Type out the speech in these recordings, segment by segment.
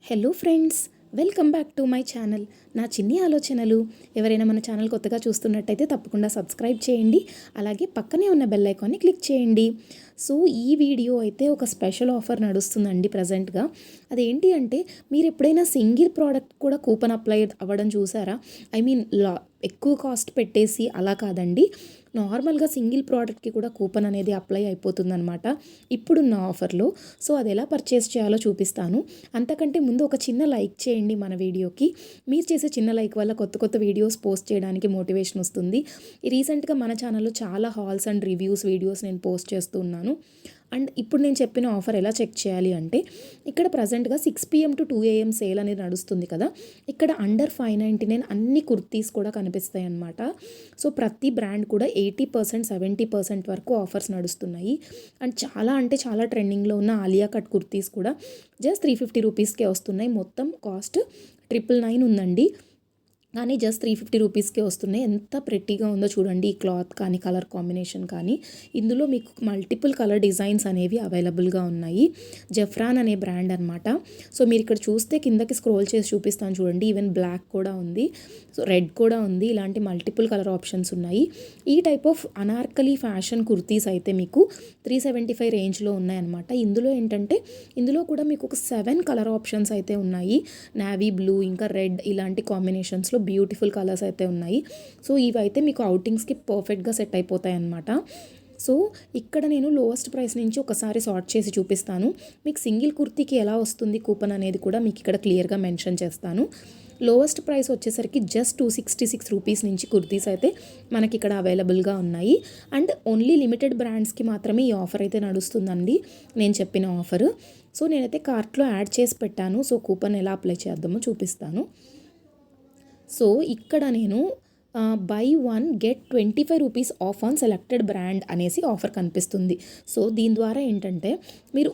Hello friends, welcome back to my channel. నా చిన్ని ఆలోచనలు. ఎవరైనా మన ఛానల్ కొత్తగా చూస్తున్నట్టయితే తప్పకుండా సబ్స్క్రైబ్ చేయండి. అలాగే పక్కనే ఉన్న బెల్ ఐకాన్ని క్లిక్ చేయండి. సో ఈ వీడియో అయితే ఒక స్పెషల్ ఆఫర్ నడుస్తుందండి ప్రజెంట్గా. అదేంటి అంటే, మీరు ఎప్పుడైనా సింగిల్ ప్రోడక్ట్ కూడా కూపన్ అప్లై అవ్వడం చూసారా? ఐ మీన్ ఎక్కువ కాస్ట్ పెట్టేసి అలా కాదండి, నార్మల్గా సింగిల్ ప్రోడక్ట్కి కూడా కూపన్ అనేది అప్లై అయిపోతుందన్నమాట ఇప్పుడున్న ఆఫర్లో. సో అది ఎలా పర్చేస్ చేయాలో చూపిస్తాను. అంతకంటే ముందు ఒక చిన్న లైక్ చేయండి మన వీడియోకి. మీరు చేసే చిన్న లైక్ వల్ల కొత్త కొత్త వీడియోస్ పోస్ట్ చేయడానికి మోటివేషన్ వస్తుంది. రీసెంట్గా మన ఛానల్లో చాలా హాల్స్ అండ్ రివ్యూస్ వీడియోస్ నేను పోస్ట్ చేస్తూ ఉన్నాను. అండ్ ఇప్పుడు నేను చెప్పిన ఆఫర్ ఎలా చెక్ చేయాలి అంటే, ఇక్కడ ప్రజెంట్గా 6 PM to 2 AM సేల్ అనేది నడుస్తుంది కదా. ఇక్కడ అండర్ 599 అన్ని కుర్తీస్ కూడా కనిపిస్తాయి అన్నమాట. సో ప్రతి బ్రాండ్ కూడా 80%, 70% వరకు ఆఫర్స్ నడుస్తున్నాయి. అండ్ చాలా అంటే చాలా ట్రెండింగ్లో ఉన్న ఆలియా కట్ కుర్తీస్ కూడా జస్ట్ 350 రూపీస్కే వస్తున్నాయి. మొత్తం కాస్ట్ 999 ఉందండి, కానీ జస్ట్ 350 రూపీస్కే వస్తున్నాయి. ఎంత ప్రెట్టీగా ఉందో చూడండి. ఈ క్లాత్ కానీ కలర్ కాంబినేషన్ కానీ, ఇందులో మీకు మల్టిపుల్ కలర్ డిజైన్స్ అనేవి అవైలబుల్గా ఉన్నాయి. జెఫ్రాన్ అనే బ్రాండ్ అనమాట. సో మీరు ఇక్కడ చూస్తే కిందకి స్క్రోల్ చేసి చూపిస్తాను చూడండి. ఈవెన్ బ్లాక్ కూడా ఉంది, సో రెడ్ కూడా ఉంది. ఇలాంటి మల్టిపుల్ కలర్ ఆప్షన్స్ ఉన్నాయి. ఈ type of Anarkali fashion kurtis అయితే మీకు 375 రేంజ్లో ఉన్నాయన్నమాట. ఇందులో ఏంటంటే, ఇందులో కూడా మీకు ఒక 7 కలర్ ఆప్షన్స్ అయితే ఉన్నాయి. నావీ బ్లూ ఇంకా రెడ్ ఇలాంటి కాంబినేషన్స్లో బ్యూటిఫుల్ కలర్స్ అయితే ఉన్నాయి. సో ఇవైతే మీకు అవుటింగ్స్కి పర్ఫెక్ట్గా సెట్ అయిపోతాయి అన్నమాట. సో ఇక్కడ నేను లోయెస్ట్ ప్రైస్ నుంచి ఒకసారి సార్ట్ చేసి చూపిస్తాను. మీకు సింగిల్ కుర్తీకి ఎలా వస్తుంది కూపన్ అనేది కూడా మీకు ఇక్కడ క్లియర్గా మెన్షన్ చేస్తాను. లోయెస్ట్ ప్రైస్ వచ్చేసరికి జస్ట్ 266 రూపీస్ నుంచి కుర్తీస్ అయితే మనకి ఇక్కడ అవైలబుల్గా ఉన్నాయి. అండ్ ఓన్లీ లిమిటెడ్ బ్రాండ్స్కి మాత్రమే ఈ ఆఫర్ అయితే నడుస్తుందండి, నేను చెప్పిన ఆఫర్. సో నేనైతే కార్ట్లో యాడ్ చేసి పెట్టాను. సో కూపన్ ఎలా అప్లై చేద్దామో చూపిస్తాను. సో ఇక్కడ నేను by 1 get 25 rupees of on selected brand అనేసి ఆఫర్ కనిపిస్తుంది. సో దీని ద్వారా ఏంటంటే, మీరు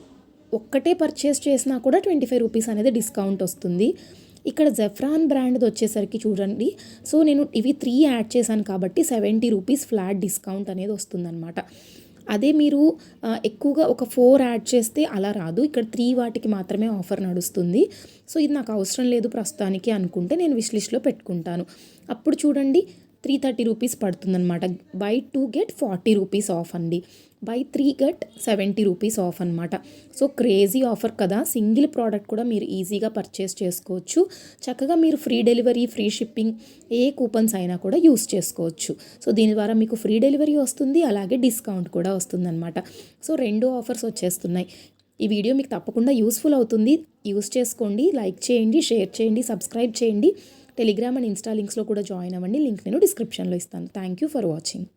ఒక్కటే పర్చేస్ చేసినా కూడా 25 రూపీస్ అనేది డిస్కౌంట్ వస్తుంది. ఇక్కడ జెఫ్రాన్ బ్రాండ్ది వచ్చేసరికి చూడండి. సో నేను ఇవి 3 యాడ్ చేశాను కాబట్టి 70 రూపీస్ ఫ్లాట్ డిస్కౌంట్ అనేది వస్తుందన్నమాట. అదే మీరు ఎక్కువగా ఒక 4 యాడ్ చేస్తే అలా రాదు. ఇక్కడ 3 వాటికి మాత్రమే ఆఫర్ నడుస్తుంది. సో ఇది నాకు అవసరం లేదు ప్రస్తుతానికి అనుకుంటే నేను విష్ లిస్ట్లో పెట్టుకుంటాను. అప్పుడు చూడండి 330 రూపీస్ పడుతుందన్నమాట. బై 2 గెట్ 40 రూపీస్ ఆఫ్ అండి. బై 3 గెట్ 70 రూపీస్ ఆఫ్ అనమాట. సో క్రేజీ ఆఫర్ కదా. సింగిల్ ప్రోడక్ట్ కూడా మీరు ఈజీగా పర్చేస్ చేసుకోవచ్చు. చక్కగా మీరు ఫ్రీ డెలివరీ, ఫ్రీ షిప్పింగ్ ఏ కూపన్స్ అయినా కూడా యూస్ చేసుకోవచ్చు. సో దీని ద్వారా మీకు ఫ్రీ డెలివరీ వస్తుంది, అలాగే డిస్కౌంట్ కూడా వస్తుందన్నమాట. సో 2 ఆఫర్స్ వచ్చేస్తున్నాయి. ఈ వీడియో మీకు తప్పకుండా యూస్ఫుల్ అవుతుంది. యూస్ చేసుకోండి, లైక్ చేయండి, షేర్ చేయండి, సబ్స్క్రైబ్ చేయండి. టెలిగ్రామ్ అండ్ ఇన్స్టా లింక్స్లో కూడా జాయిన్ అవ్వండి. లింక్ నేను డిస్క్రిప్షన్లో ఇస్తాను. Thank you for watching.